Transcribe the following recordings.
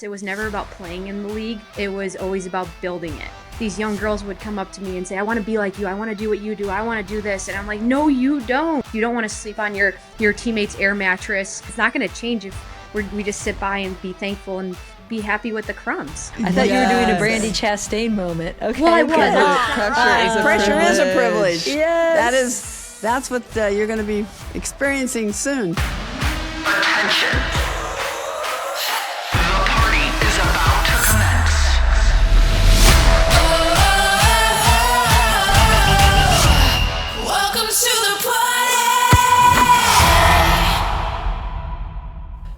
It was never about playing in the league. It was always about building it. These young girls would come up to me and say, I want to be like you. I want to do what you do. I want to do this. And I'm like, no, you don't. You don't want to sleep on your teammate's air mattress. It's not going to change if we just sit by and be thankful and be happy with the crumbs. I thought you were doing a Brandy Chastain moment. Okay. Well, I was. Pressure is a privilege. Yes. That's what you're going to be experiencing soon. Attention. The party is about to commence. Welcome to the party.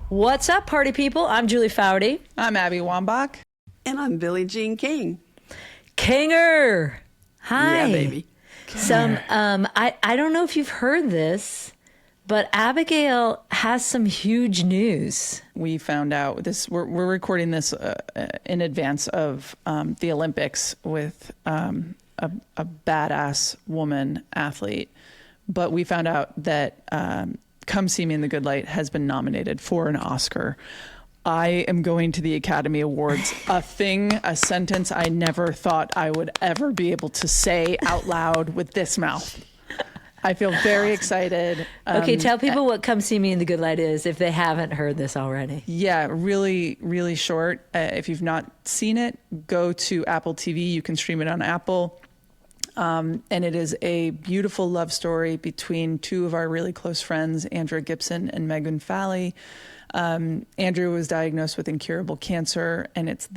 What's up, party people? I'm Julie Foudy. I'm Abby Wambach. And I'm Billie Jean King. Kinger. Hi. Yeah, baby. I don't know if you've heard this, but Abigail has some huge news. We found out this. We're recording this in advance of the Olympics with a badass woman athlete, but we found out that "Come See Me in the Good Light" has been nominated for an Oscar. I am going to the Academy Awards, a sentence I never thought I would ever be able to say out loud with this mouth. I feel very excited. Okay, tell people what "Come See Me in the Good Light" is if they haven't heard this already. Yeah, really, really short. If you've not seen it, go to Apple TV. You can stream it on Apple. And it is a beautiful love story between two of our really close friends, Andrea Gibson and Megan Falley. Andrea was diagnosed with incurable cancer, and it's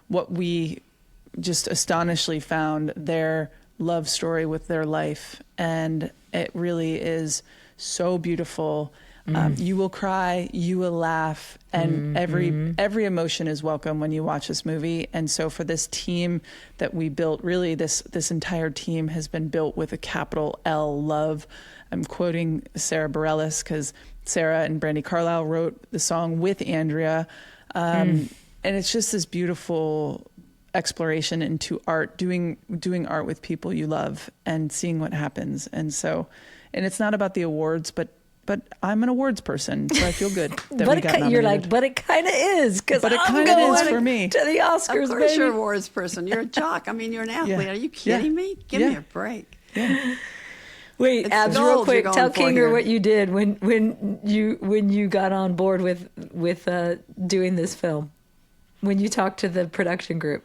what we just astonishingly found, their love story with their life. And it really is so beautiful. You will cry, you will laugh, and every emotion is welcome when you watch this movie. And so for this team that we built, really this entire team has been built with a capital L, love. I'm quoting Sarah Bareilles because Sarah and Brandi Carlile wrote the song with Andrea. And it's just this beautiful exploration into art, doing art with people you love and seeing what happens. And it's not about the awards, but I'm an awards person, so I feel good that we got nominated. You're like, but it kind of is, because I'm kind going of is for me. to the Oscars, Of course baby. you're a awards person. You're a jock. I mean, you're an athlete. Yeah. Are you kidding me? Give me a break. Yeah. Wait, It's Abs, gold real you're quick, going tell for Kinger here. what you did when you got on board with doing this film, when you talked to the production group.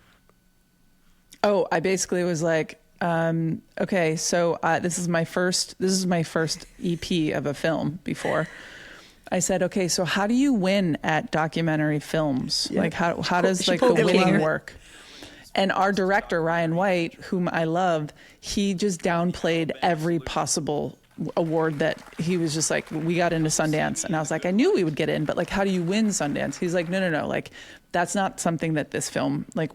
Oh, I basically was like, okay, so this is my first EP of a film before. I said, okay, so how do you win at documentary films? Yeah. Like how does like the pulled the winning Kinger. work? And our director, Ryan White, whom I love, he just downplayed every possible award that he was just like, we got into Sundance. And I was like, I knew we would get in, but like, how do you win Sundance? He's like, no. Like, that's not something that this film, like,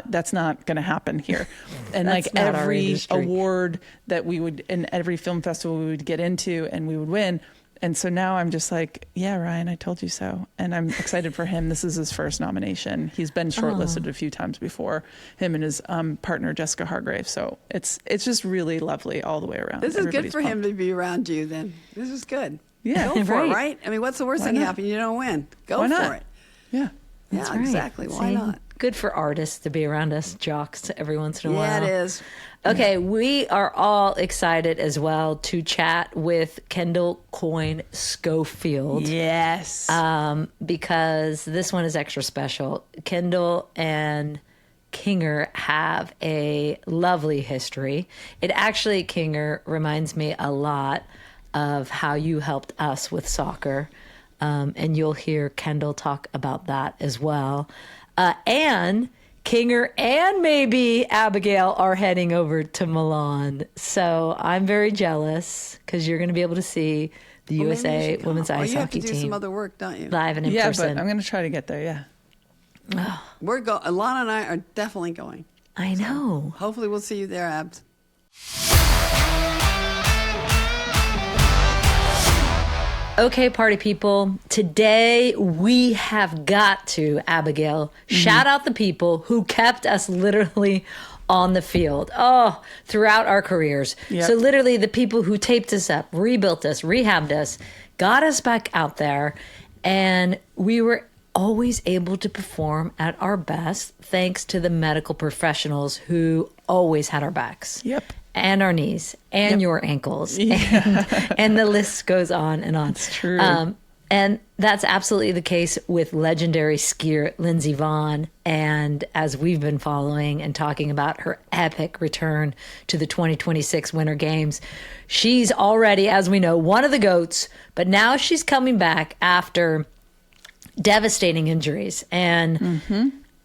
that's not going to happen here. And like That's not our every industry. award that we would, in every film festival we would get into and we would win. And so now I'm just like, yeah, Ryan, I told you so. And I'm excited for him. This is his first nomination. He's been shortlisted a few times before, him and his partner, Jessica Hargrave. So it's just really lovely all the way around. This is good Everybody's for him pumped. to be around you then. This is good. Yeah. Go for Right. it, right? I mean, what's the worst thing not? happen? You don't win. Go Why for not? it. Yeah. Yeah, That's right. exactly. Why See? not? Good for artists to be around us jocks every once in a while. Yeah, it is. Okay, we are all excited as well to chat with Kendall Coyne Schofield. Yes. Because this one is extra special. Kendall and Kinger have a lovely history. It actually, Kinger, reminds me a lot of how you helped us with soccer. And you'll hear Kendall talk about that as well. And Kinger and maybe Abigail are heading over to Milan. So I'm very jealous because you're going to be able to see the Well, maybe you USA should come. women's Oh, ice you have hockey to do team some other work, don't you? live and in yeah, person. but I'm going to try to get there. Yeah. Alana and I are definitely going. I know. Hopefully we'll see you there, Abs. Okay, party people. Today we have got to, Abigail, shout out the people who kept us literally on the field. Oh, throughout our careers. Yep. So literally the people who taped us up, rebuilt us, rehabbed us, got us back out there. And we were always able to perform at our best thanks to the medical professionals who always had our backs. Yep. And our knees and your ankles. And the list goes on and on. It's true. And that's absolutely the case with legendary skier Lindsey Vonn. And as we've been following and talking about her epic return to the 2026 Winter Games, she's already, as we know, one of the GOATs, but now she's coming back after devastating injuries. And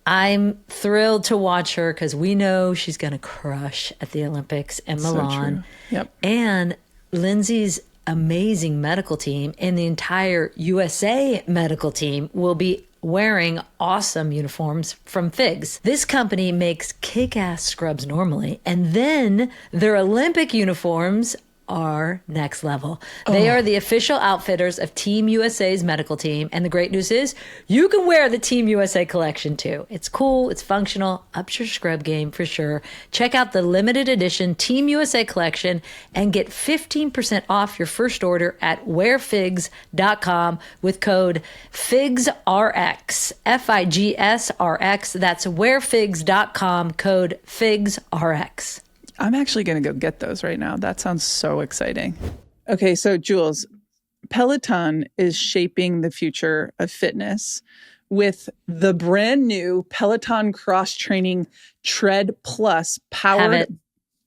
I'm thrilled to watch her because we know she's going to crush at the Olympics in Milan. So yep. And Lindsay's amazing medical team and the entire USA medical team will be wearing awesome uniforms from Figs. This company makes kick-ass scrubs normally, and then their Olympic uniforms are next level. They are the official outfitters of Team USA's medical team, and the great news is you can wear the Team USA collection too. It's cool, it's functional, ups your scrub game for sure. Check out the limited edition Team USA collection and get 15% off your first order at wearfigs.com with code FIGSRX, FIGSRX. That's wearfigs.com, code FIGSRX. I'm actually going to go get those right now. That sounds so exciting. Okay, so Jules, Peloton is shaping the future of fitness with the brand new Peloton Cross Training Tread Plus powered. Have it.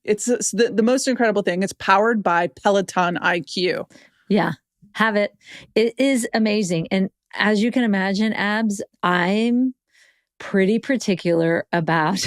It's the most incredible thing. It's powered by Peloton IQ. Yeah, have it. It is amazing. And as you can imagine, Abs, I'm pretty particular about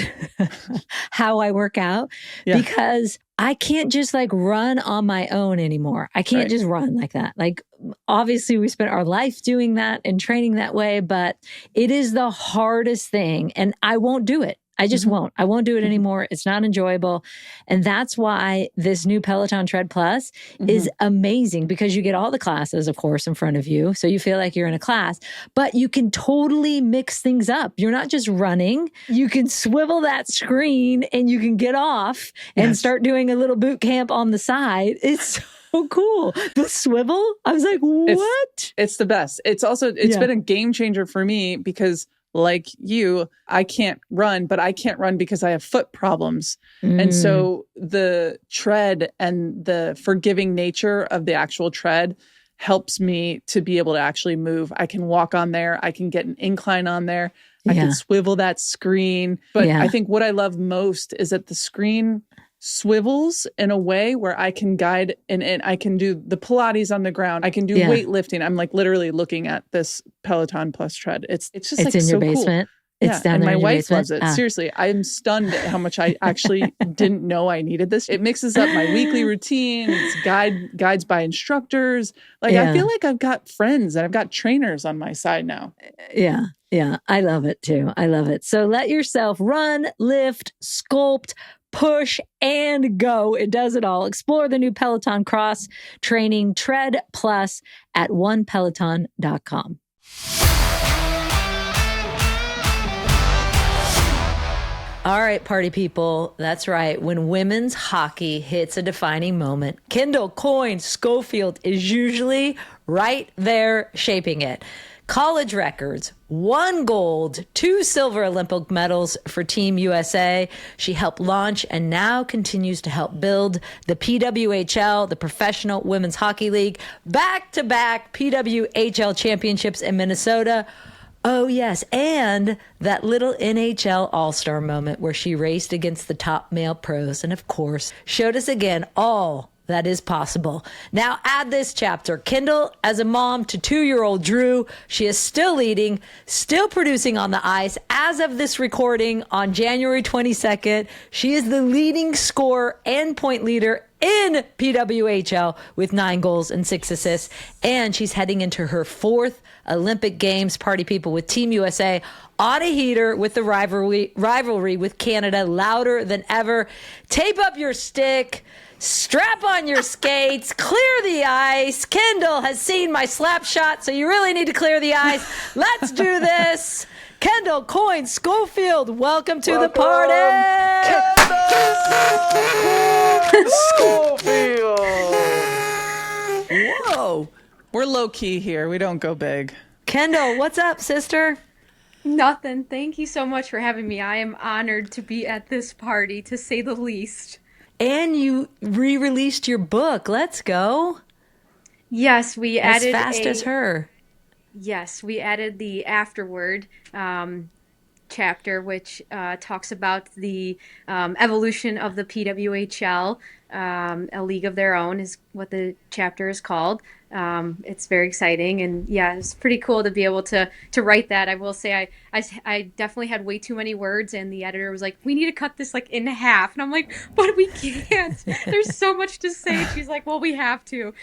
how I work out because I can't just like run on my own anymore. I can't just run like that. Like, obviously we spent our life doing that and training that way, but it is the hardest thing and I won't do it. I just won't. I won't do it anymore. It's not enjoyable. And that's why this new Peloton Tread Plus is amazing because you get all the classes, of course, in front of you. So you feel like you're in a class, but you can totally mix things up. You're not just running. You can swivel that screen and you can get off and start doing a little boot camp on the side. It's so cool. The swivel, I was like, what? It's the best. It's also, it's been a game changer for me because like you, I can't run, but I can't run because I have foot problems. And so the tread and the forgiving nature of the actual tread helps me to be able to actually move. I can walk on there. I can get an incline on there. I can swivel that screen. But I think what I love most is that the screen swivels in a way where I can guide and I can do the Pilates on the ground. I can do weightlifting. I'm like literally looking at this Peloton Plus tread. It's just like in so your basement. Cool. It's down and there my in your wife basement. loves it. Seriously, I'm stunned at how much I actually didn't know I needed this. It mixes up my weekly routine. It's guides by instructors. Like I feel like I've got friends and I've got trainers on my side now. Yeah. Yeah. I love it too. I love it. So let yourself run, lift, sculpt, push, and go. It does it all. Explore the new Peloton Cross Training Tread Plus at onepeloton.com. All right, party people. That's right. When women's hockey hits a defining moment, Kendall Coyne Schofield is usually right there shaping it. College records, 1 gold, 2 silver Olympic medals for Team USA. She helped launch and now continues to help build the PWHL, the Professional Women's Hockey League, back-to-back PWHL championships in Minnesota. Oh, yes. And that little NHL All-Star moment where she raced against the top male pros and, of course, showed us again all that is possible. Now add this chapter. Kendall, as a mom to 2-year-old Drew, she is still leading, still producing on the ice. As of this recording on January 22nd, she is the leading scorer and point leader in PWHL with 9 goals and 6 assists. And she's heading into her 4th Olympic Games, party people, with Team USA on a heater with the rivalry with Canada louder than ever. Tape up your stick. Strap on your skates, clear the ice. Kendall has seen my slap shot, so you really need to clear the ice. Let's do this. Kendall Coyne Schofield, welcome to the party. Kendall Schofield. Whoa. We're low key here. We don't go big. Kendall, what's up, sister? Nothing. Thank you so much for having me. I am honored to be at this party, to say the least. And you re-released your book. Let's go. Yes, we As added fast as her. Yes, we added the afterword chapter, which talks about the evolution of the PWHL. A League of Their Own is what the chapter is called. It's very exciting, and yeah, it's pretty cool to be able to write that. I will say I definitely had way too many words, and the editor was like, "We need to cut this like in half," and I'm like, "But we can't. There's so much to say." And she's like, "Well, we have to."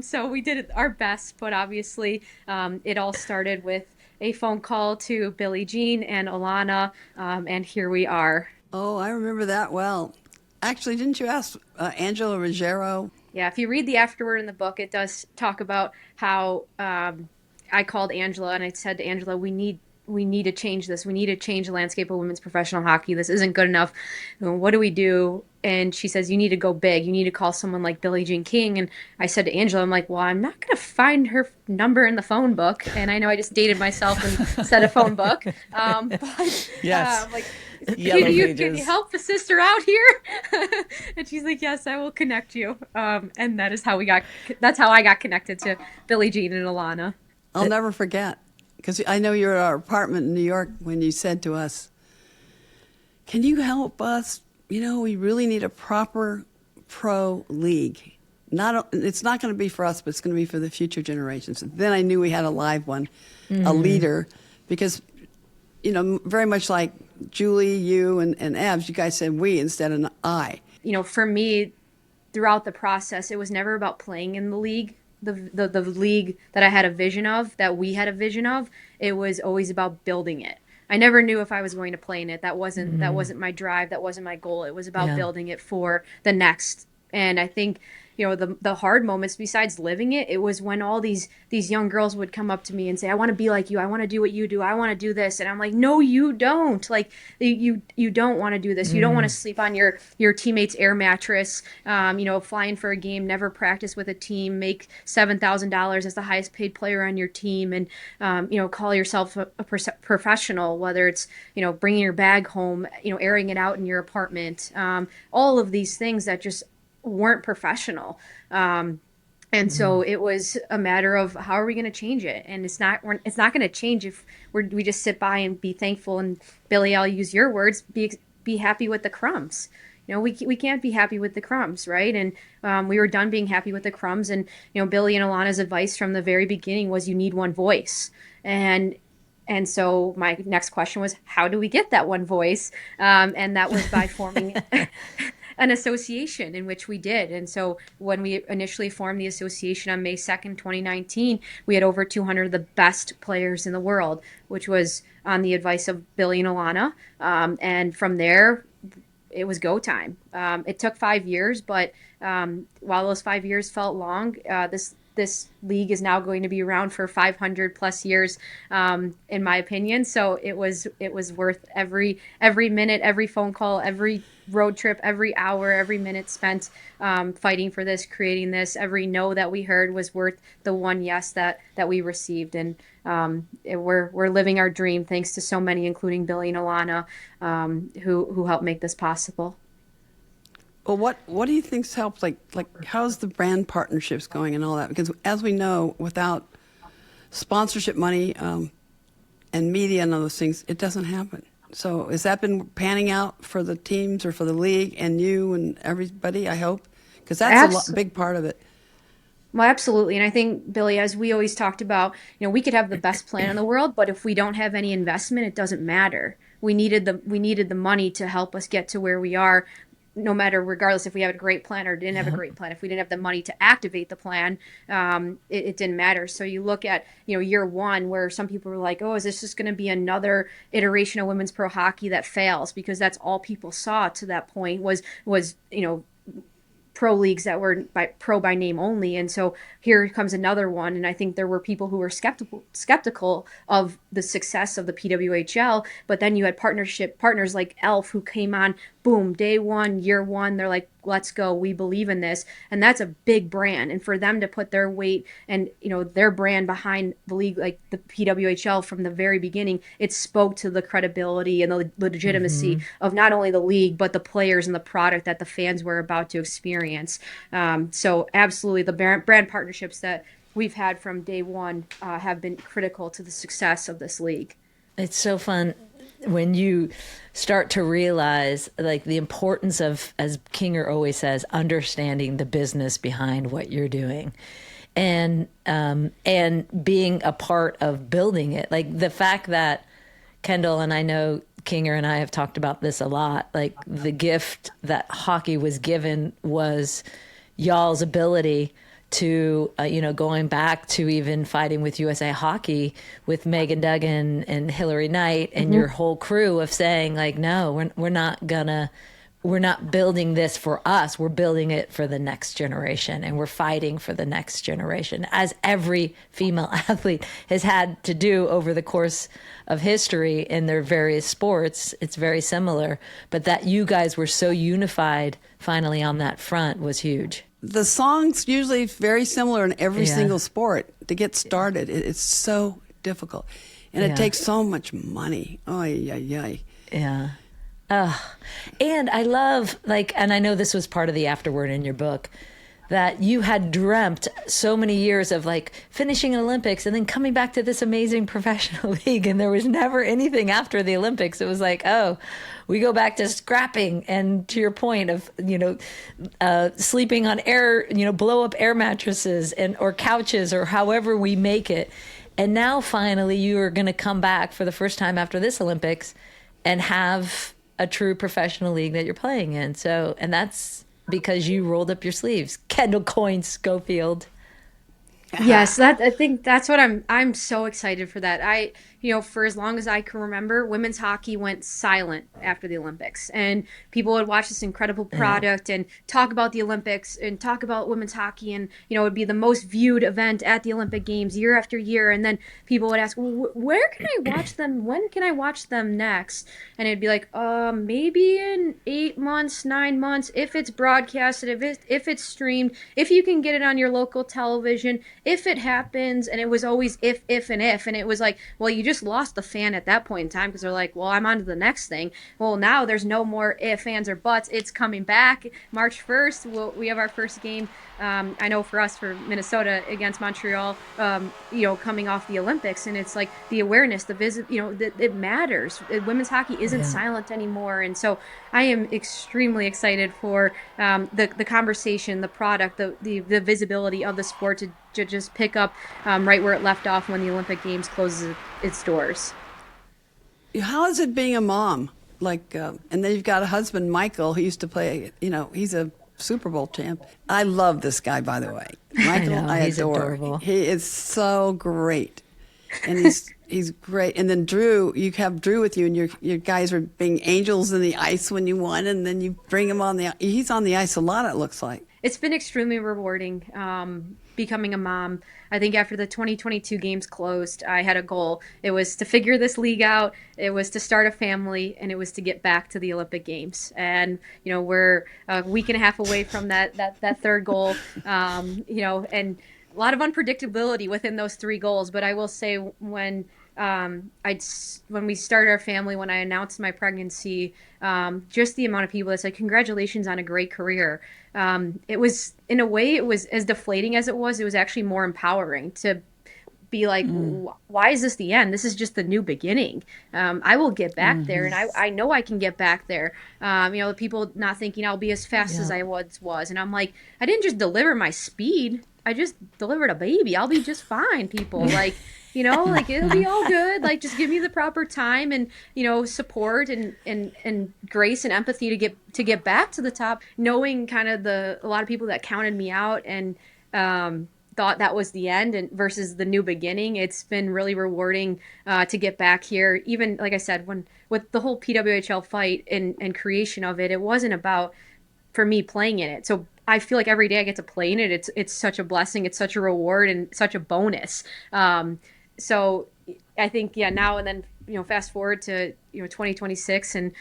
So we did our best, but obviously, it all started with a phone call to Billie Jean and Alana, and here we are. Oh, I remember that well. Actually, didn't you ask Angela Ruggiero? Yeah, if you read the afterword in the book, it does talk about how I called Angela and I said to Angela, we need to change this. We need to change the landscape of women's professional hockey. This isn't good enough. What do we do? And she says, you need to go big. You need to call someone like Billie Jean King. And I said to Angela, I'm like, well, I'm not going to find her number in the phone book. And I know I just dated myself and said a phone book. But Yes. like, Yellow can you pages. help a sister out here? And she's like, yes, I will connect you. And that's how I got connected to Billie Jean and Alana. I'll never forget, because I know you were at our apartment in New York when you said to us, can you help us? You know, we really need a proper pro league. It's not going to be for us, but it's going to be for the future generations. Then I knew we had a live one, a leader, because, you know, very much like Julie, you, and Abs, you guys said we instead of I. You know, for me, throughout the process, it was never about playing in the league. The league that I had a vision of, that we had a vision of, it was always about building it. I never knew if I was going to play in it. That wasn't my drive. That wasn't my goal. It was about building it for the next. And I think, you know, the hard moments besides living it, it was when all these young girls would come up to me and say, I want to be like you. I want to do what you do. I want to do this. And I'm like, no, you don't. Like, you don't want to do this. You don't want to sleep on your teammate's air mattress, you know, flying for a game, never practice with a team, make $7,000 as the highest paid player on your team, and, you know, call yourself a professional, whether it's, you know, bringing your bag home, you know, airing it out in your apartment, all of these things that just weren't professional. And so it was a matter of how are we going to change it? And it's not going to change if we just sit by and be thankful. And Billy, I'll use your words, be happy with the crumbs. You know, we can't be happy with the crumbs, right? And we were done being happy with the crumbs. And, you know, Billy and Alana's advice from the very beginning was you need one voice. And so my next question was, how do we get that one voice? And that was by forming an association, in which we did. And so when we initially formed the association on May 2nd, 2019, we had over 200 of the best players in the world, which was on the advice of Billy and Alana. And from there, it was go time. It took 5 years, but while those 5 years felt long, this league is now going to be around for 500 plus years, in my opinion. So it was worth every minute, every phone call, every road trip, every hour, every minute spent fighting for this, creating this. Every no that we heard was worth the one yes that we received. And we're living our dream thanks to so many, including Billy and Alana, who helped make this possible. Well, what do you think's helped? Like how's the brand partnerships going and all that? Because as we know, without sponsorship money and media and all those things, it doesn't happen. So has that been panning out for the teams or for the league and you and everybody, I hope? Because that's a big part of it. Well, absolutely. And I think, Billy, as we always talked about, you know, we could have the best plan in the world, but if we don't have any investment, it doesn't matter. We needed the money to help us get to where we are, no matter, regardless if we had a great plan or didn't have a great plan. If we didn't have the money to activate the plan, it didn't matter. So you look at, you know, year one, where some people were like, oh, is this just going to be another iteration of women's pro hockey that fails? Because that's all people saw to that point was, you know, pro leagues that were by name only. And so here comes another one. And I think there were people who were skeptical of the success of the PWHL, but then you had partners like Elf, who came on boom, day one, year one, they're like, let's go, we believe in this. And that's a big brand. And for them to put their weight and, their brand behind the league, like the PWHL from the very beginning, it spoke to the credibility and the legitimacy of not only the league, but the players and the product that the fans were about to experience. So absolutely the brand partnerships that we've had from day one have been critical to the success of this league. It's so fun when you start to realize like the importance of, as Kinger always says, understanding the business behind what you're doing and being a part of building it. Like the fact that Kendall, and I know Kinger and I have talked about this a lot, like the gift that hockey was given was y'all's ability to, going back to even fighting with USA Hockey with Megan Duggan and Hillary Knight and your whole crew of saying like, no, we're not building this for us. We're building it for the next generation, and we're fighting for the next generation, as every female athlete has had to do over the course of history in their various sports. It's very similar, but that you guys were so unified finally on that front was huge. The song's usually very similar in every single sport to get started. It's so difficult. And it takes so much money. Yeah. And I love, and I know this was part of the afterword in your book, that you had dreamt so many years of finishing an Olympics and then coming back to this amazing professional league. And there was never anything after the Olympics. It was like, oh, we go back to scrapping. And to your point of, sleeping on air, blow up air mattresses or couches or however we make it. And now finally you are going to come back for the first time after this Olympics and have a true professional league that you're playing in. So, and that's because you rolled up your sleeves. Kendall Coyne Schofield. Yes, I think that's what I'm so excited for that. For as long as I can remember, women's hockey went silent after the Olympics, and people would watch this incredible product and talk about the Olympics and talk about women's hockey, and it would be the most viewed event at the Olympic Games year after year. And then people would ask, well, where can I watch them? When can I watch them next? And it'd be like, maybe in 8 months, 9 months, if it's broadcasted, if it's streamed, if you can get it on your local television, if it happens. And it was always if, and it was like, well, you just lost the fan at that point in time, because they're like, well, I'm on to the next thing. Well, now there's no more if, ands, or buts. It's coming back March 1st. We have our first game. I know for us, for Minnesota against Montreal, coming off the Olympics, and it's like the awareness, the visit, it matters. Women's hockey isn't silent anymore. And so I am extremely excited for the conversation, the product, the visibility of the sport to just pick up right where it left off when the Olympic Games closes its doors. How is it being a mom? And then you've got a husband, Michael, who used to play, he's a Super Bowl champ. I love this guy, by the way. Michael, I he's adore. Adorable. He is so great. And he's great. And then Drew, you have Drew with you, and your guys are being angels in the ice when you won, and then you bring him on he's on the ice a lot, it looks like. It's been extremely rewarding becoming a mom. I think after the 2022 games closed, I had a goal. It was to figure this league out. It was to start a family, and it was to get back to the Olympic Games. And, we're a week and a half away from that third goal, and a lot of unpredictability within those three goals. But I will say when we started our family, when I announced my pregnancy, just the amount of people that said, congratulations on a great career. It was, in a way, it was as deflating as it was actually more empowering to be like, why is this the end? This is just the new beginning. I will get back there, and I know I can get back there. People not thinking I'll be as fast as I once was. And I'm like, I didn't just deliver my speed. I just delivered a baby. I'll be just fine, people. It'll be all good. Just give me the proper time and, support and grace and empathy to get back to the top, knowing kind of a lot of people that counted me out and thought that was the end and versus the new beginning. It's been really rewarding to get back here. Even, like I said, with the whole PWHL fight and creation of it, it wasn't about, for me, playing in it. So I feel like every day I get to play in it. It's such a blessing. It's such a reward and such a bonus. So I think, now and then fast forward to 2026 and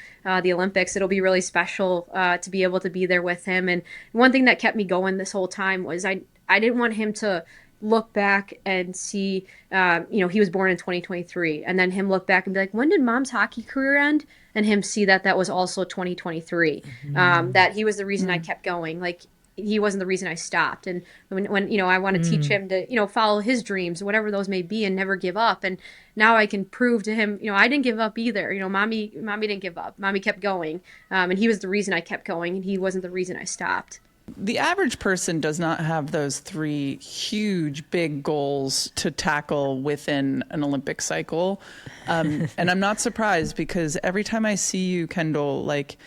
the Olympics, it'll be really special to be able to be there with him. And one thing that kept me going this whole time was I didn't want him to look back and see, he was born in 2023, and then him look back and be like, when did mom's hockey career end? And him see that was also 2023, that he was the reason I kept going. Like, he wasn't the reason I stopped. And when I want to teach him to, follow his dreams, whatever those may be, and never give up. And now I can prove to him, I didn't give up either. Mommy didn't give up. Mommy kept going. And he was the reason I kept going, and he wasn't the reason I stopped. The average person does not have those 3 huge, big goals to tackle within an Olympic cycle. And I'm not surprised, because every time I see you, Kendall, like,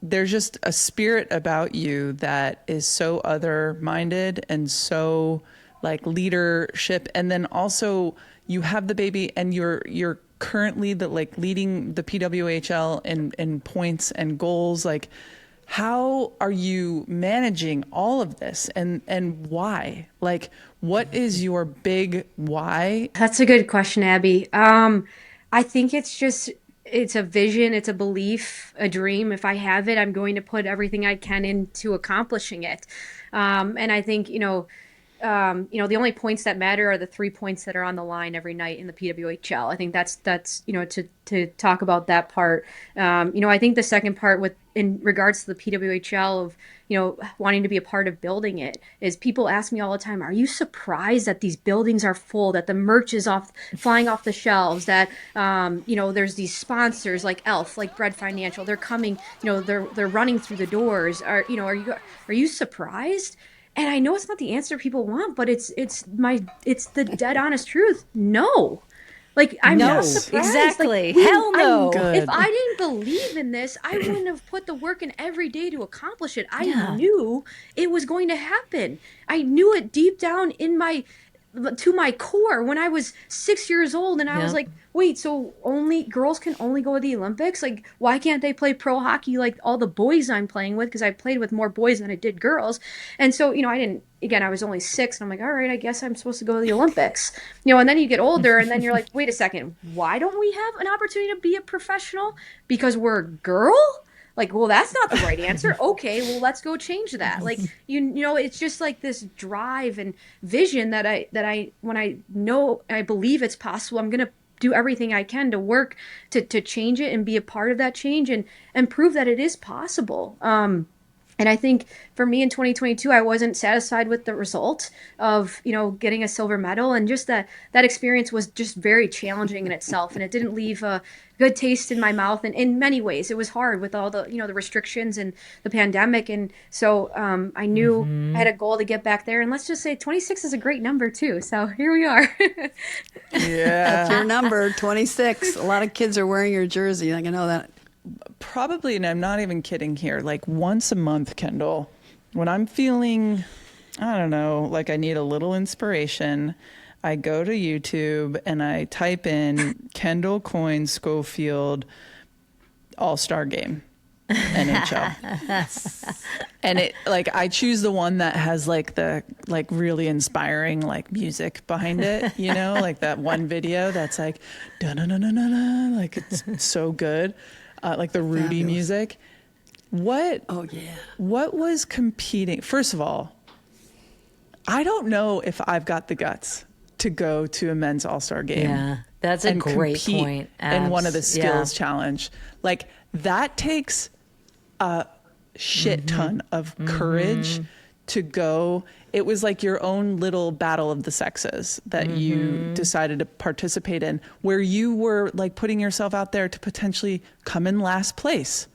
there's just a spirit about you that is so other-minded and so like leadership. And then also you have the baby, and you're currently leading the PWHL in points and goals. Like, how are you managing all of this, and why? Like, what is your big why? That's a good question, Abby. I think it's a vision, it's a belief, a dream. If I have it, I'm going to put everything I can into accomplishing it. And I think, the only points that matter are the 3 points that are on the line every night in the PWHL. I think that's to talk about that part. I think the second part in regards to the PWHL of, wanting to be a part of building it, is people ask me all the time, are you surprised that these buildings are full, that the merch is flying off the shelves, that, there's these sponsors like Elf, like Bread Financial, they're coming, they're running through the doors. Are you surprised? And I know it's not the answer people want, but it's the dead honest truth. No. Like, I'm not surprised. Exactly. Like, Hell no. If I didn't believe in this, I wouldn't have put the work in every day to accomplish it. I knew it was going to happen. I knew it deep down to my core when I was 6 years old, and I was like, wait, so girls can only go to the Olympics? Like, why can't they play pro hockey like all the boys I'm playing with? Because I played with more boys than I did girls. And so, I was only 6, and I'm like, all right, I guess I'm supposed to go to the Olympics. And then you get older, and then you're like, wait a second, why don't we have an opportunity to be a professional? Because we're a girl? Like, well, that's not the right answer. Okay, well, let's go change that. Like, it's just like this drive and vision that when I believe it's possible, I'm going to do everything I can to work to change it and be a part of that change and prove that it is possible. And I think for me in 2022, I wasn't satisfied with the result of, getting a silver medal. And just that experience was just very challenging in itself. And it didn't leave a good taste in my mouth. And in many ways, it was hard with all the, the restrictions and the pandemic. And so I knew I had a goal to get back there. And let's just say 26 is a great number, too. So here we are. That's your number, 26. A lot of kids are wearing your jersey. I can know that. Probably, and I'm not even kidding here, like once a month, Kendall, when I'm feeling, I don't know, like I need a little inspiration, I go to YouTube and I type in Kendall Coyne Schofield All-Star Game, NHL. And it, like, I choose the one that has like the, like, really inspiring, like, music behind it, like that one video that's like, da-na-na-na-na-na, like it's so good. Like the Rudy Fabulous music. What was competing? First of all, I don't know if I've got the guts to go to a men's all-star game. Yeah, that's a great point. In one of the skills challenge. Like, that takes a shit ton of courage to go. It was like your own little battle of the sexes that you decided to participate in, where you were like putting yourself out there to potentially come in last place,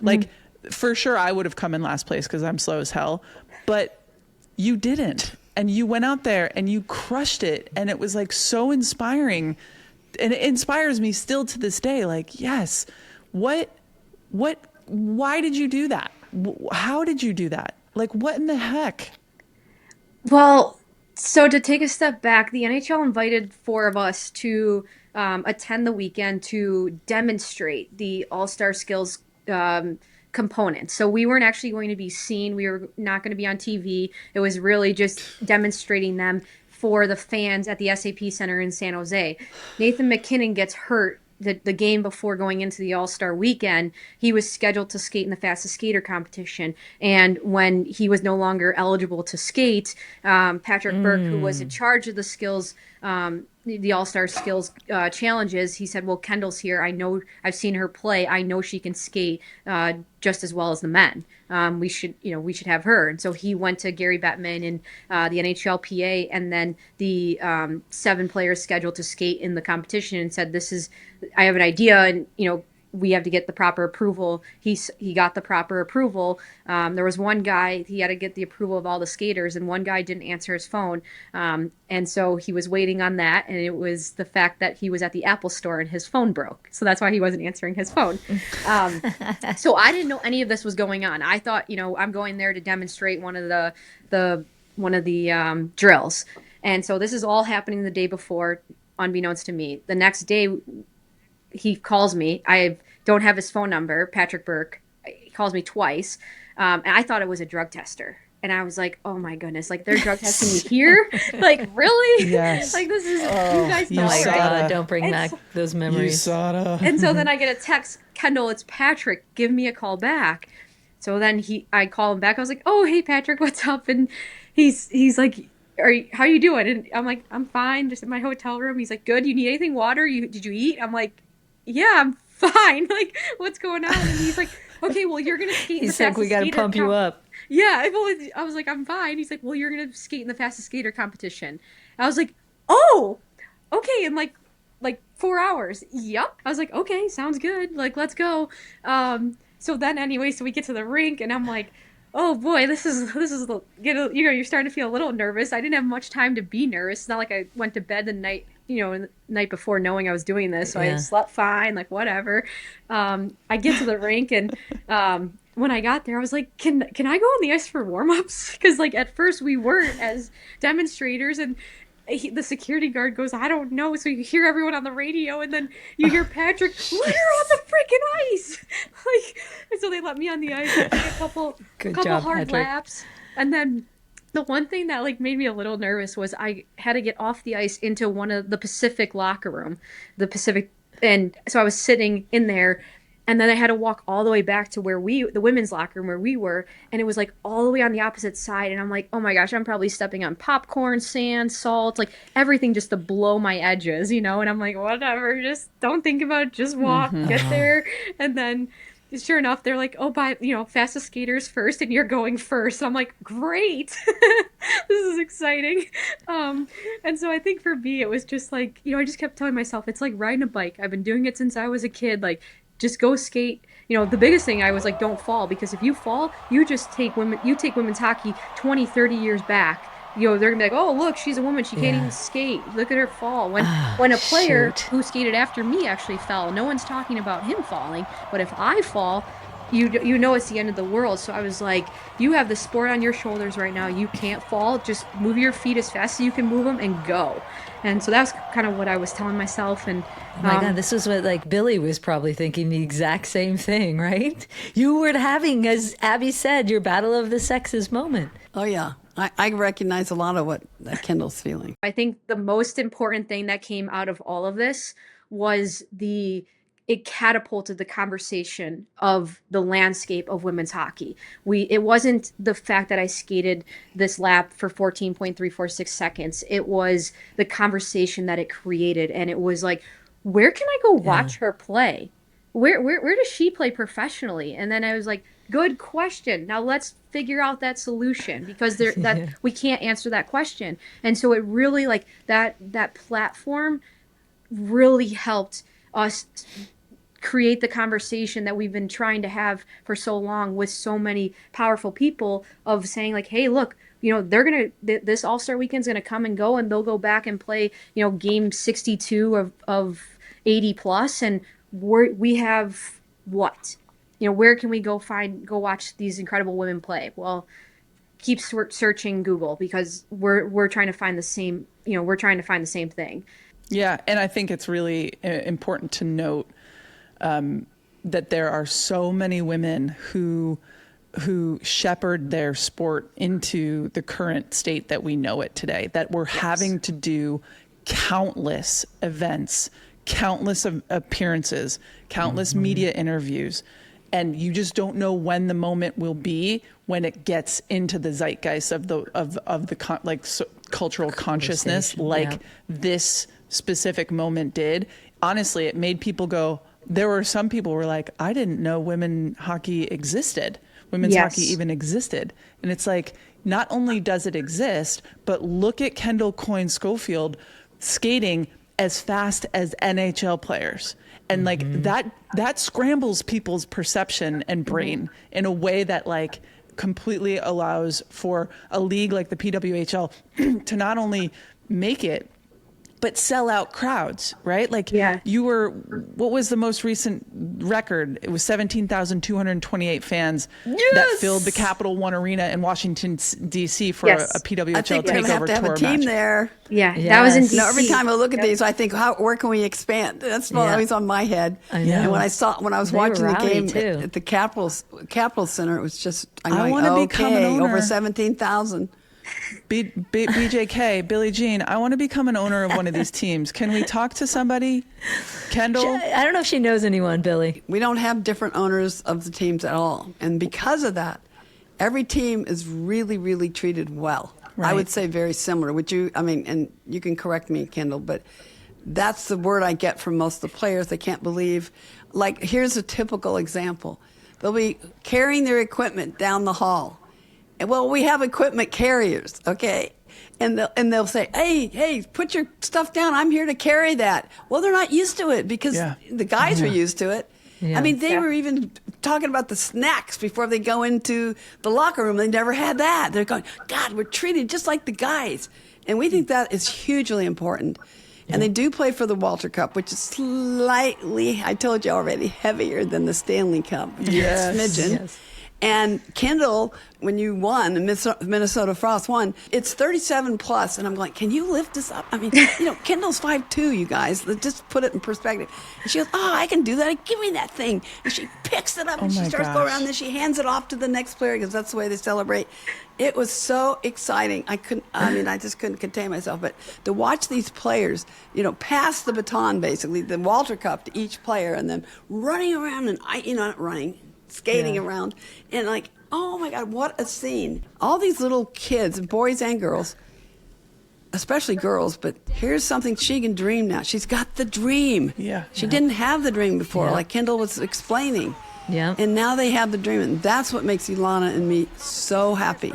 like for sure I would have come in last place because I'm slow as hell, but you didn't. And you went out there and you crushed it. And it was like so inspiring, and it inspires me still to this day. Like, yes, why did you do that? How did you do that? Like, what in the heck? Well, so to take a step back, the NHL invited 4 of us to attend the weekend to demonstrate the All-Star skills components. So we weren't actually going to be seen. We were not going to be on TV. It was really just demonstrating them for the fans at the SAP Center in San Jose. Nathan McKinnon gets hurt the game before going into the All-Star weekend. He was scheduled to skate in the fastest skater competition. And when he was no longer eligible to skate, Patrick Burke, who was in charge of the skills, the All-Star skills challenges, he said, well, Kendall's here. I know, I've seen her play. I know she can skate just as well as the men. We should have her. And so he went to Gary Bettman and the NHLPA, and then the 7 players scheduled to skate in the competition, and said, I have an idea, and we have to get the proper approval. He got the proper approval. There was one guy, he had to get the approval of all the skaters, and one guy didn't answer his phone. And so he was waiting on that, and it was the fact that he was at the Apple store and his phone broke. So that's why he wasn't answering his phone. So I didn't know any of this was going on. I thought, I'm going there to demonstrate one of the drills. And so this is all happening the day before, unbeknownst to me. The next day, he calls me. I don't have his phone number, Patrick Burke. He calls me twice. And I thought it was a drug tester. And I was like, oh my goodness, like they're drug testing me here? Like, really? Yes. Like, this is, you guys know, right? Don't bring back those memories. And so then I get a text, Kendall, it's Patrick. Give me a call back. So then I call him back. I was like, oh, hey, Patrick, what's up? And he's like, how you doing? And I'm like, I'm fine, just in my hotel room. He's like, good. You need anything? Water? Did you eat? I'm like, yeah, I'm fine. Like, what's going on? And he's like, okay, well, you're going to skate in the fastest skater. He's like, we got to pump you up. Yeah, I was like, I'm fine. He's like, well, you're going to skate in the fastest skater competition. I was like, oh, okay. In like 4 hours. Yep. I was like, okay, sounds good. Like, let's go. So then anyway, so we get to the rink, and I'm like, oh boy, this is you're starting to feel a little nervous. I didn't have much time to be nervous. It's not like I went to bed the night before knowing I was doing this. So I slept fine, like whatever. I get to the rink, and when I got there, I was like, can I go on the ice for warm-ups? Because like at first we weren't as demonstrators, and the security guard goes, I don't know. So you hear everyone on the radio, and then you hear Patrick, let her on the freaking ice. And so they let me on the ice. I did a couple hard laps. And then the one thing that like made me a little nervous was I had to get off the ice into one of the Pacific locker room, and so I was sitting in there. And then I had to walk all the way back to the women's locker room where we were. And it was like all the way on the opposite side. And I'm like, oh my gosh, I'm probably stepping on popcorn, sand, salt, like everything just to blow my edges, And I'm like, whatever, just don't think about it. Just walk, get there. And then sure enough, they're like, oh, fastest skaters first, and you're going first. And I'm like, great. This is exciting. And so I think for me, it was just like, I just kept telling myself, it's like riding a bike. I've been doing it since I was a kid. Like, just go skate. The biggest thing I was like, don't fall, because if you fall, you take women's hockey 20, 30 years back. They're gonna be like, oh, look, she's a woman. She can't even skate. Look at her fall. When a player who skated after me actually fell, no one's talking about him falling. But if I fall, you know it's the end of the world. So I was like, you have the sport on your shoulders right now. You can't fall. Just move your feet as fast as you can move them and go. And so that's kind of what I was telling myself. And oh my God, this was what like Billy was probably thinking the exact same thing, right? You were having, as Abby said, your battle of the sexes moment. Oh, yeah. I recognize a lot of what Kendall's feeling. I think the most important thing that came out of all of this was it catapulted the conversation of the landscape of women's hockey. It wasn't the fact that I skated this lap for 14.346 seconds. It was the conversation that it created. And it was like, where can I go watch her play? Where does she play professionally? And then I was like, good question. Now let's figure out that solution, because we can't answer that question. And so it really, like, that platform really helped us create the conversation that we've been trying to have for so long with so many powerful people, of saying like, hey, look, this All-Star weekend's going to come and go, and they'll go back and play, game 62 of 80 plus. And we have what? Where can we go watch these incredible women play? Well, keep searching Google, because we're trying to find the same, we're trying to find the same thing. Yeah. And I think it's really important to note that there are so many women who who shepherd their sport into the current state that we know it today, that we're having to do countless events, countless appearances, countless media interviews. And you just don't know when the moment will be when it gets into the zeitgeist of the cultural consciousness, like this specific moment did. Honestly, it made people go. There were some people who were like, I didn't know women's hockey hockey even existed. And it's like, not only does it exist, but look at Kendall Coyne Schofield skating as fast as NHL players. And like that scrambles people's perception and brain in a way that like completely allows for a league like the PWHL to not only make it, but sell out crowds, right? Like what was the most recent record? It was 17,228 fans that filled the Capital One Arena in Washington, D.C. for a PWHL I think takeover we have to have tour a team match. there. Yeah, that was in DC. Every time I look at these, I think, where can we expand? That's always on my head. I know. And when I was watching the game at the Capitol Center, it was just, I want to become an owner. Over 17,000. BJK, Billie Jean, I want to become an owner of one of these teams. Can we talk to somebody? Kendall? I don't know if she knows anyone, Billy. We don't have different owners of the teams at all. And because of that, every team is really, really treated well. Right. I would say very similar. And you can correct me, Kendall, but that's the word I get from most of the players. They can't believe. Like, here's a typical example. They'll be carrying their equipment down the hall. Well, we have equipment carriers, okay? And they'll say, hey, put your stuff down. I'm here to carry that. Well, they're not used to it because the guys are used to it. Yeah. I mean, they were even talking about the snacks before they go into the locker room. They never had that. They're going, God, we're treated just like the guys. And we think that is hugely important. And they do play for the Walter Cup, which is slightly, I told you already, heavier than the Stanley Cup. Yes. Smidgen. Yes. And Kendall, when you won, Minnesota Frost won, it's 37 plus. And I'm like, can you lift this up? I mean, Kendall's 5'2", you guys. Let's just put it in perspective. And she goes, I can do that. Give me that thing. And she picks it up and she starts going around. And then she hands it off to the next player because that's the way they celebrate. It was so exciting. I just couldn't contain myself. But to watch these players, pass the baton, basically, the Walter Cup to each player and then running around and, not running, skating around, and like, oh my God, what a scene. All these little kids, boys and girls, especially girls, but here's something she can dream now. She's got the dream. She didn't have the dream before, like Kendall was explaining. Yeah. And now they have the dream, and that's what makes Ilana and me so happy.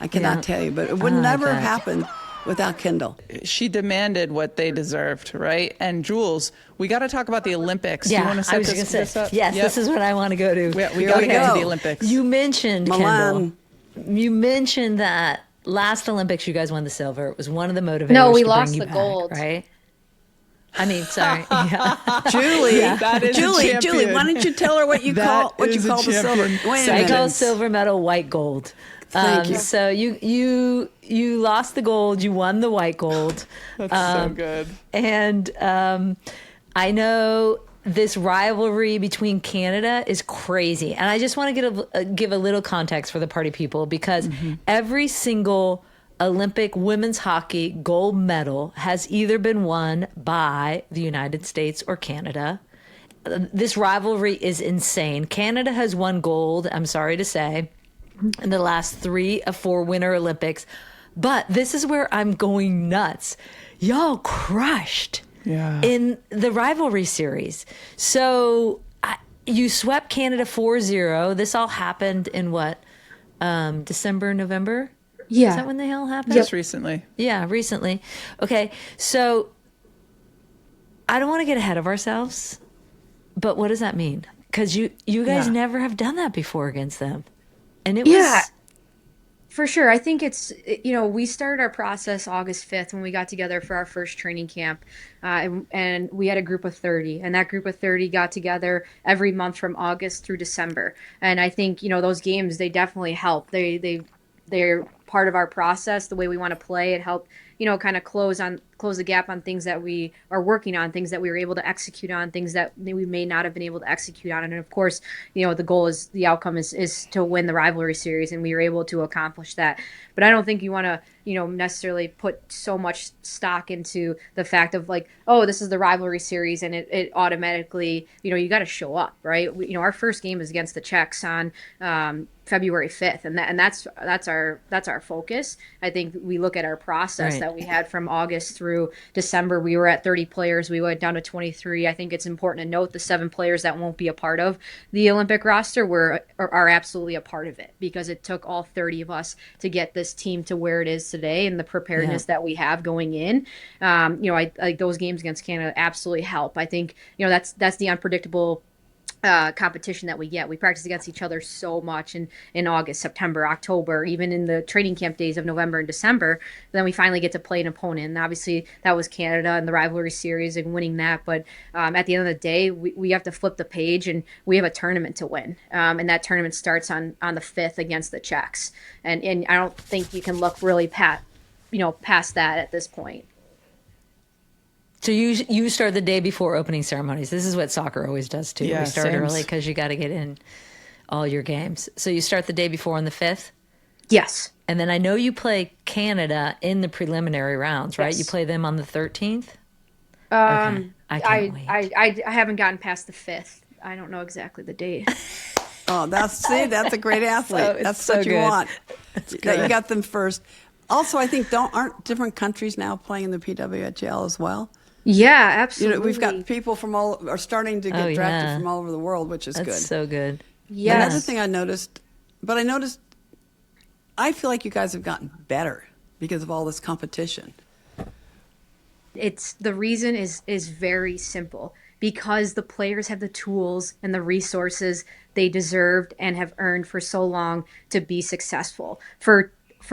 I cannot tell you, but it would never have happened without Kendall. She demanded what they deserved, right? And Jules, we got to talk about the Olympics. Yeah, Do you want to set this up? Yes, this is what I want to go to. We got to get to the Olympics. You mentioned, Milan. Kendall, you mentioned that last Olympics you guys won the silver. It was one of the motivators. No, we to lost bring you the back, gold. right? I mean, sorry. Yeah. Julie, That is a champion. Julie, why don't you tell her what you call the silver? Wait a I minute. call silver medal white gold. Thank you. So you lost the gold, you won the white gold. That's so good. And I know this rivalry between Canada is crazy. And I just want to give a little context for the party people because every single Olympic women's hockey gold medal has either been won by the United States or Canada. This rivalry is insane. Canada has won gold, I'm sorry to say, in the last 3 of 4 Winter Olympics. But this is where I'm going nuts. Y'all crushed in the rivalry series. So you swept Canada 4-0. This all happened in what, December, November? Yeah. Is that when the hell happened? Just recently. Yeah, recently. Okay, so I don't want to get ahead of ourselves, but what does that mean? Because you guys never have done that before against them. And it was... For sure. I think it's, we started our process August 5th when we got together for our first training camp. And we had a group of 30. And that group of 30 got together every month from August through December. And I think, those games, they definitely help. They're part of our process, the way we want to play. It helped, kind of close the gap on things that we are working on, things that we were able to execute on, things that we may not have been able to execute on. And of course, the goal is, the outcome is to win the rivalry series, and we were able to accomplish that. But I don't think you want to, necessarily put so much stock into the fact of like, oh, this is the rivalry series, and it automatically, you got to show up, right? Our first game is against the Czechs on February 5th, and that's our focus. I think we look at our process that we had from August through December. We were at 30 players. We went down to 23. I think it's important to note the 7 players that won't be a part of the Olympic roster are absolutely a part of it, because it took all 30 of us to get this team to where it is today, and the preparedness that we have going in. I like those games against Canada absolutely help. I think that's the unpredictable competition that we get. We practice against each other so much in August, September, October, even in the training camp days of November and December. Then we finally get to play an opponent. And obviously that was Canada and the rivalry series and winning that. But at the end of the day, we have to flip the page, and we have a tournament to win. And that tournament starts on the 5th against the Czechs. And I don't think you can look really past that at this point. So you start the day before opening ceremonies. This is what soccer always does too. Yeah, we start same. early because you got to get in all your games. So you start the day before on the 5th? Yes. And then I know you play Canada in the preliminary rounds, right? Yes. You play them on the 13th? Okay. I can't wait. I haven't gotten past the 5th. I don't know exactly the date. Oh, that's a great athlete. That's so what you good. want. That you got them first. Also, I think aren't different countries now playing in the PWHL as well? Yeah, absolutely. We've got people are starting to get drafted from all over the world, which is good. That's so good. Yes. Another thing I noticed, I feel like you guys have gotten better because of all this competition. The reason is very simple, because the players have the tools and the resources they deserved and have earned for so long to be successful. For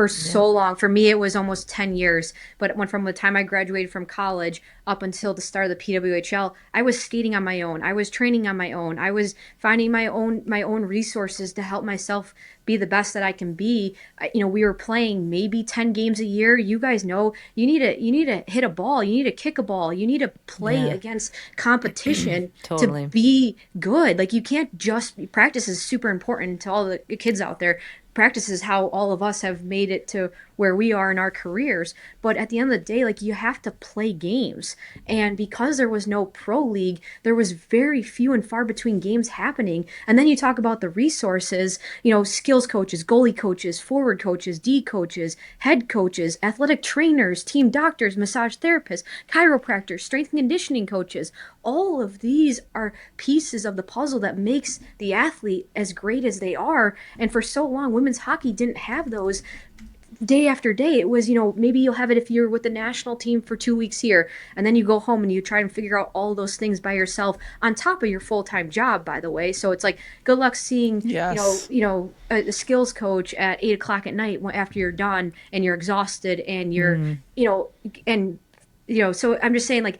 so long. For me, it was almost 10 years. But from the time I graduated from college up until the start of the PWHL, I was skating on my own. I was training on my own. I was finding my own resources to help myself be the best that I can be. We were playing maybe 10 games a year. You guys know you need to hit a ball. You need to kick a ball. You need to play against competition Totally. to be good. Like, you can't just practice is super important to all the kids out there. Practice is how all of us have made it to where we are in our careers. But at the end of the day, like, you have to play games. And because there was no pro league, there was very few and far between games happening. And then you talk about the resources, skills coaches, goalie coaches, forward coaches, D coaches, head coaches, athletic trainers, team doctors, massage therapists, chiropractors, strength and conditioning coaches. All of these are pieces of the puzzle that makes the athlete as great as they are. And for so long, women's hockey didn't have those day after day. It was, maybe you'll have it if you're with the national team for 2 weeks here, and then you go home and you try and figure out all those things by yourself on top of your full-time job, by the way. So it's like, good luck seeing, a skills coach at 8:00 at night after you're done and you're exhausted and you're, so I'm just saying, like,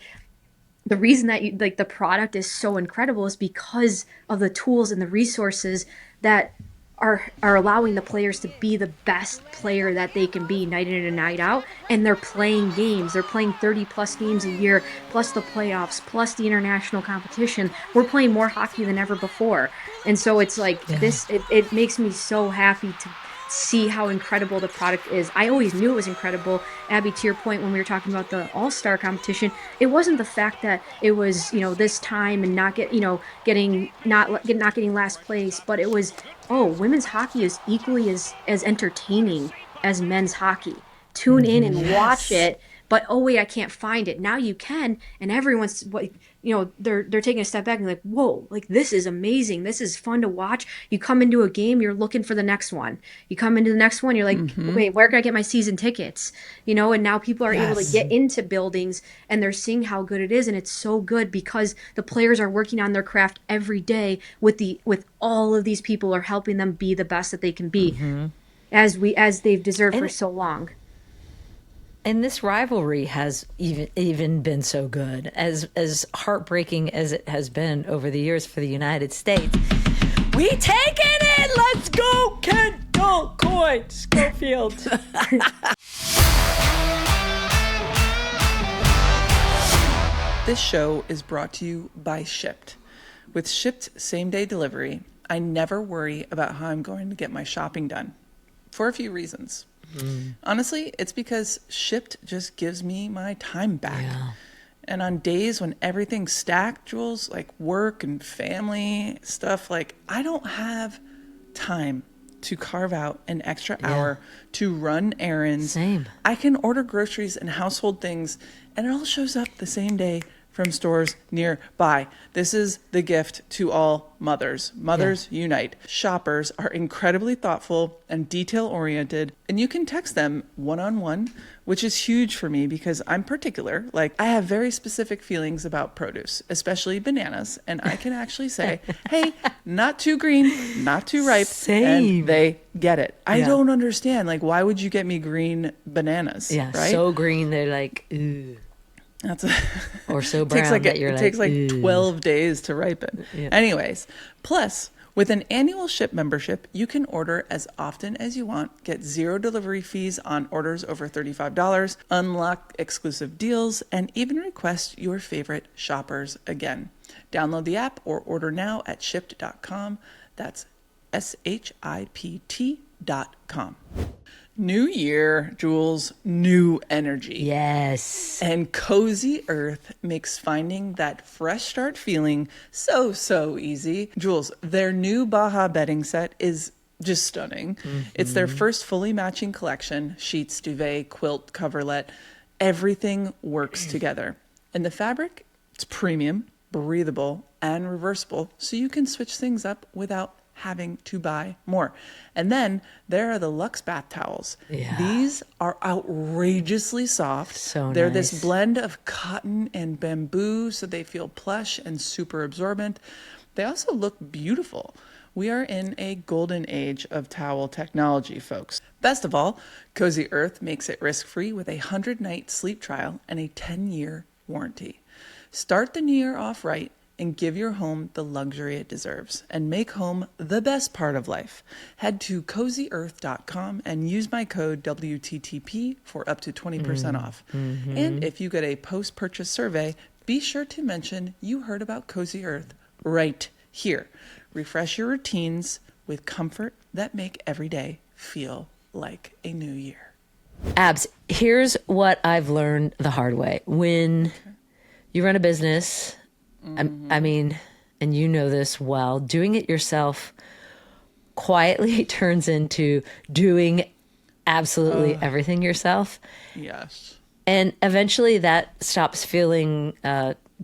the reason that the product is so incredible is because of the tools and the resources that are allowing the players to be the best player that they can be night in and night out. And they're playing games. They're playing 30 plus games a year, plus the playoffs, plus the international competition. We're playing more hockey than ever before. And so it's like it makes me so happy to see how incredible the product is. I always knew it was incredible. Abby, to your point, when we were talking about the All-Star competition, it wasn't the fact that it was, this time and not getting last place, but it was, women's hockey is equally as entertaining as men's hockey. Tune in and watch it. But wait, I can't find it. Now you can, and everyone's they're taking a step back and like, whoa, like, this is amazing. This is fun to watch. You come into a game, you're looking for the next one. You come into the next one, you're like, wait, where can I get my season tickets? And now people are able to get into buildings and they're seeing how good it is, and it's so good because the players are working on their craft every day with all of these people are helping them be the best that they can be, as they've deserved for so long. And this rivalry has even been so good, as heartbreaking as it has been over the years for the United States. We taking it! Let's go, Kendall! Kendall Coyne Schofield. This show is brought to you by Shipt. With Shipt same-day delivery, I never worry about how I'm going to get my shopping done, for a few reasons. Honestly, it's because Shipt just gives me my time back. Yeah. And on days when everything's stacked, Jules, like work and family stuff, like I don't have time to carve out an extra hour to run errands. Same. I can order groceries and household things, and it all shows up the same day from stores nearby. This is the gift to all mothers. Mothers unite. Shoppers are incredibly thoughtful and detail-oriented, and you can text them one-on-one, which is huge for me because I'm particular. Like, I have very specific feelings about produce, especially bananas, and I can actually say, hey, not too green, not too ripe, Same. and they get it. I Yeah. don't understand. Like, why would you get me green bananas? Yeah, right? so green they're like, ooh. That's Or so it takes brown that you're it like, takes like "Ew." 12 days to ripen. Yeah. Anyways, plus with an annual Ship membership, you can order as often as you want, get 0 delivery fees on orders over $35, unlock exclusive deals, and even request your favorite shoppers again. Download the app or order now at shipt.com. That's SHIPT.com. New year, Jules, new energy. Yes. And Cozy Earth makes finding that fresh start feeling so easy. Jules, their new Baja bedding set is just stunning. It's their first fully matching collection: sheets, duvet, quilt, coverlet. Everything works together. And the fabric, it's premium, breathable, and reversible, so you can switch things up without having to buy more. And then there are the Luxe bath towels. Yeah. These are outrageously soft. So They're nice. this blend of cotton and bamboo, so they feel plush and super absorbent. They also look beautiful. We are in a golden age of towel technology, folks. Best of all, Cozy Earth makes it risk-free with a 100-night sleep trial and a 10-year warranty. Start the new year off right and give your home the luxury it deserves, and make home the best part of life. Head to CozyEarth.com and use my code WTTP for up to 20% off. And if you get a post-purchase survey, be sure to mention you heard about Cozy Earth right here. Refresh your routines with comfort that make every day feel like a new year. Abs, here's what I've learned the hard way. When you run a business, I mean, and you know this well, doing it yourself quietly turns into doing absolutely everything yourself. Yes. And eventually that stops feeling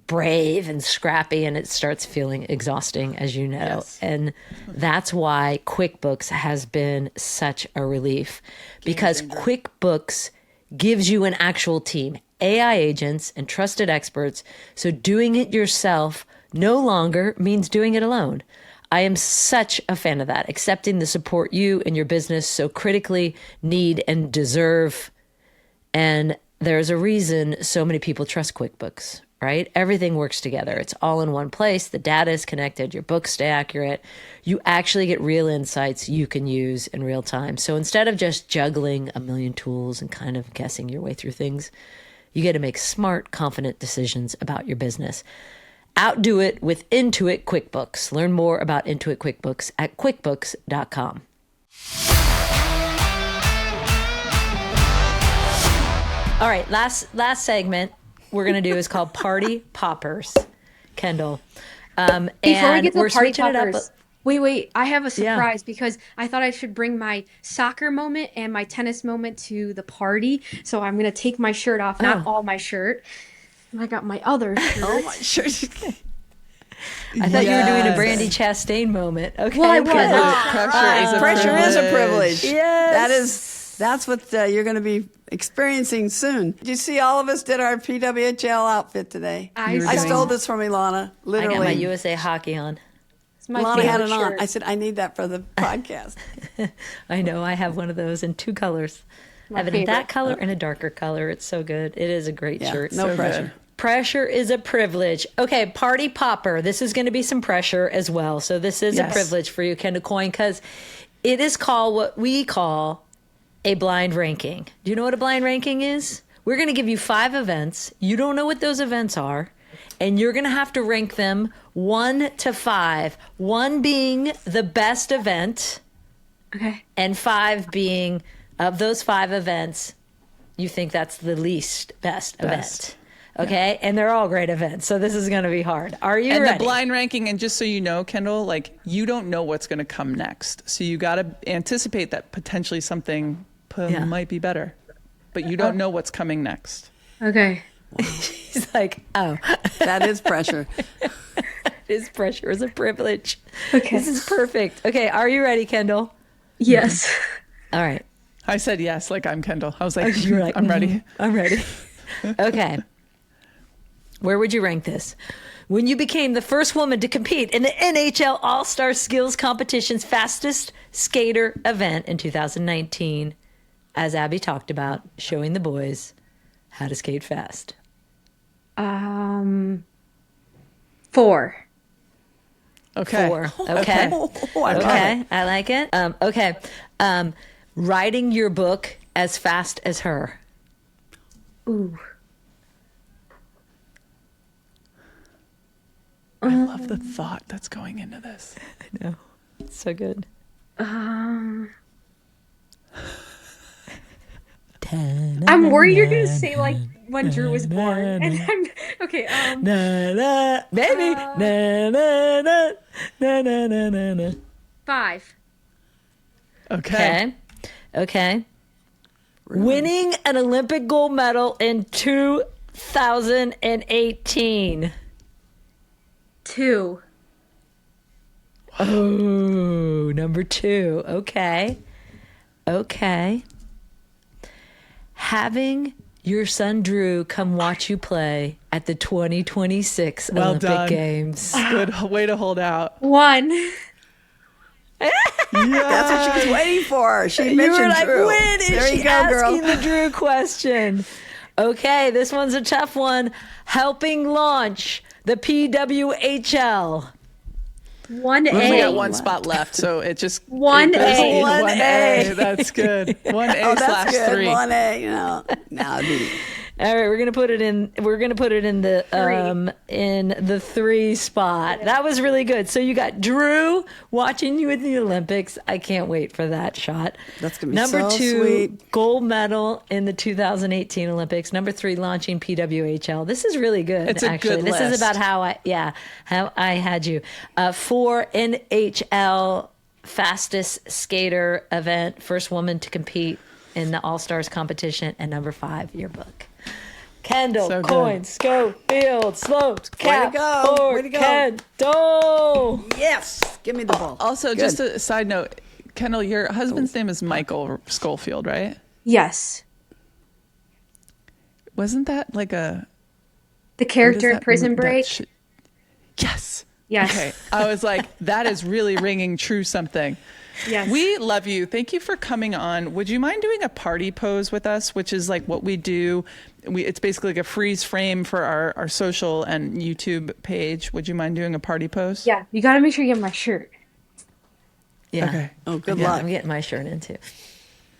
brave and scrappy, and it starts feeling exhausting, as you know. Yes. And that's why QuickBooks has been such a relief, because QuickBooks gives you an actual team, AI agents and trusted experts. So doing it yourself no longer means doing it alone. I am such a fan of that, accepting the support you and your business so critically need and deserve. And there's a reason so many people trust QuickBooks, right? Everything works together. It's all in one place. The data is connected. Your books stay accurate. You actually get real insights you can use in real time. So instead of just juggling a million tools and kind of guessing your way through things, you get to make smart, confident decisions about your business. Outdo it with Intuit QuickBooks. Learn more about Intuit QuickBooks at QuickBooks.com. All right, last segment we're going to do is called Party Poppers, Kendall. Before we And get to we're the party switching it up. poppers, wait, I have a surprise because I thought I should bring my soccer moment and my tennis moment to the party. So I'm going to take my shirt off, not all my shirt. And I got my other shirt. Oh my sure. I thought you were doing a Brandy Chastain moment. Okay. Well, I was. Kendall. Pressure is a privilege. Yes. That's what you're going to be experiencing soon. Did you see all of us did our PWHL outfit today? I stole this from Ilana, I literally. got my USA hockey on. It's my Ilana had favorite it on. shirt. I said, I need that for the podcast. I know. I have one of those in 2 colors. I have it in that color and a darker color. It's so good. It is a great Yeah, shirt. no So pressure. good. Pressure is a privilege. Okay, party popper. This is going to be some pressure as well. So this is a Yes. privilege for you, Kendall Coyne, because It is called what we call a blind ranking. Do you know what a blind ranking is? We're going to give you 5 events. You don't know what those events are. And you're going to have to rank them 1 to 5. 1 being the best event. Okay. And 5 being, of those 5 events, you think that's the least best event. Okay? Yeah. And they're all great events. So this is going to be hard. Are you ready? And the blind ranking, and just so you know, Kendall, like, you don't know what's going to come next. So you got to anticipate that potentially something might be better. But you don't know what's coming next. Okay. She's like, oh. That is pressure. It is pressure. It's a privilege. Okay. This is perfect. Okay, are you ready, Kendall? Yes. All right. I said yes, like I'm Kendall. I was like, You were like, I'm ready. I'm ready. Okay. Where would you rank this? When you became the first woman to compete in the NHL All-Star Skills Competition's fastest skater event in 2019, as Abby talked about, showing the boys how to skate fast. 4. Okay. 4. Okay. Okay. I like it. Okay. Writing your book as fast as her. Ooh. I love the thought that's going into this. I know. It's so good. I'm worried you're gonna say like when Drew was born, and I'm okay. Maybe. 5. Okay. Okay. Winning an Olympic gold medal in 2018. 2. Oh, number 2. Okay. Okay. Having your son Drew come watch you play at the 2026 Olympic Games. Good way to hold out. 1. That's what she was waiting for. She You mentioned were like, Drew. when is There she you go, asking girl. the Drew question? Okay, this one's a tough one. Helping launch the PWHL. 1A. We only got 1 spot left, so it just 1A. it goes in 1A. That's good. 1A Oh, that's good. 3. 1A, you know. Now, All right, we're gonna put it in. We're gonna put it in the 3 spot. That was really good. So you got Drew watching you at the Olympics. I can't wait for that shot. That's gonna be number so 2, sweet. gold medal in the 2018 Olympics. Number 3, launching PWHL. This is really good. It's a actually. good This is list. about how I had you. 4, NHL fastest skater event, first woman to compete in the All-Stars competition, and number 5, your book. Kendall So good. Coyne Schofield Slopes Cap go. for Way to go. Kendall. yes. Give me the ball. Also, Good. just a side note, Kendall, your husband's name is Michael Schofield, right? Yes. Wasn't that like a The character in Prison Break. Yes. Yes. Okay. I was like, that is really ringing true something. Yes. We love you. Thank you for coming on. Would you mind doing a party pose with us, which is like what we do? It's basically like a freeze frame for our social and YouTube page. Would you mind doing a party pose? Yeah. You got to make sure you get my shirt. Yeah. Okay. Oh, good Yeah, luck. I'm getting my shirt in too.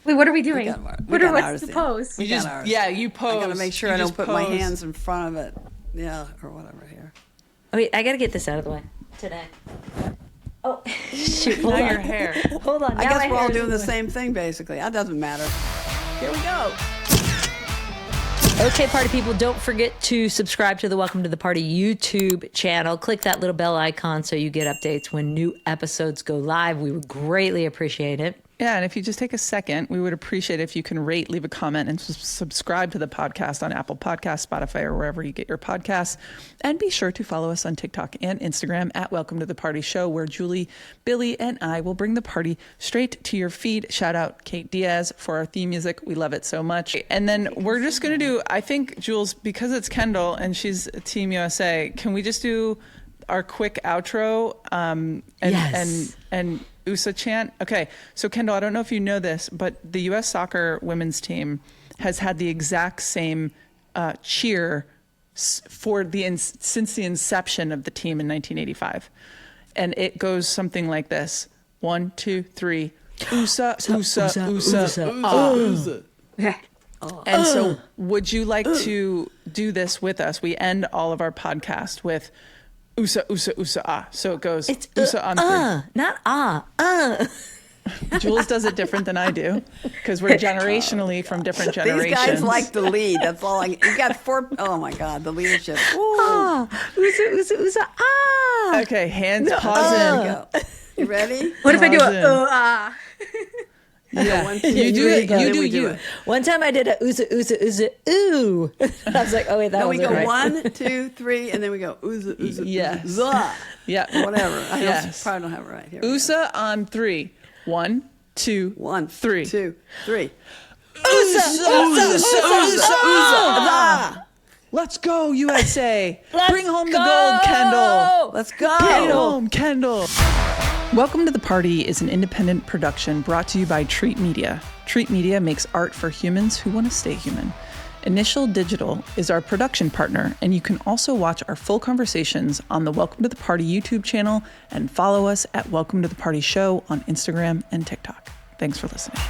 Wait, what are we doing? got What's ours the in. pose? You just, ours. you pose. I gotta make sure You I don't just put my pose. hands in front of it. Yeah, or whatever here. Oh, wait, I got to get this out of the way today. Oh, shoot. Hold Now on. your hair. Hold on. I now guess my we're all hair is doing in the way. same thing, basically. That doesn't matter. Here we go. Okay, party people, don't forget to subscribe to the Welcome to the Party YouTube channel. Click that little bell icon so you get updates when new episodes go live. We would greatly appreciate it. Yeah, and if you just take a second, we would appreciate it if you can rate, leave a comment, and subscribe to the podcast on Apple Podcasts, Spotify, or wherever you get your podcasts. And be sure to follow us on TikTok and Instagram at Welcome to the Party Show, where Julie, Billy, and I will bring the party straight to your feed. Shout out Kate Diaz for our theme music. We love it so much. And then we're just going to do, I think, Jules, because it's Kendall and she's Team USA, can we just do our quick outro Yes. and USA chant? Okay, so Kendall, I don't know if you know this, but the U.S. soccer women's team has had the exact same cheer for since the inception of the team in 1985, and it goes something like this: 1, 2, 3. USA, USA, USA. And so would you like to do this with us? We end all of our podcast with USA, USA, USA. So it goes It's USA on 3. not Jules does it different than I do because we're generationally from different generations. These guys like the lead. That's all. You got 4. Oh my God, the leadership. Ooh. Okay, hands There pausing. you go. You ready? What if I do Pause a Yeah, One, two, you do three, it. then You do we you. One time I did a ooza ooh. I was like, oh wait, that Then was we go right. 1, 2, 3, and then we go ooza, ooza, Yes. za. Yeah. Whatever. I Yes. probably don't have it right here. USA on 3. 1, 2, 1, 3. 2, 3. Let's go, USA. Let's Bring home the go! gold, Kendall. Let's go. Bring it home, Kendall. Welcome to the Party is an independent production brought to you by Treat Media. Treat Media makes art for humans who want to stay human. Initial Digital is our production partner, and you can also watch our full conversations on the Welcome to the Party YouTube channel and follow us at Welcome to the Party Show on Instagram and TikTok. Thanks for listening.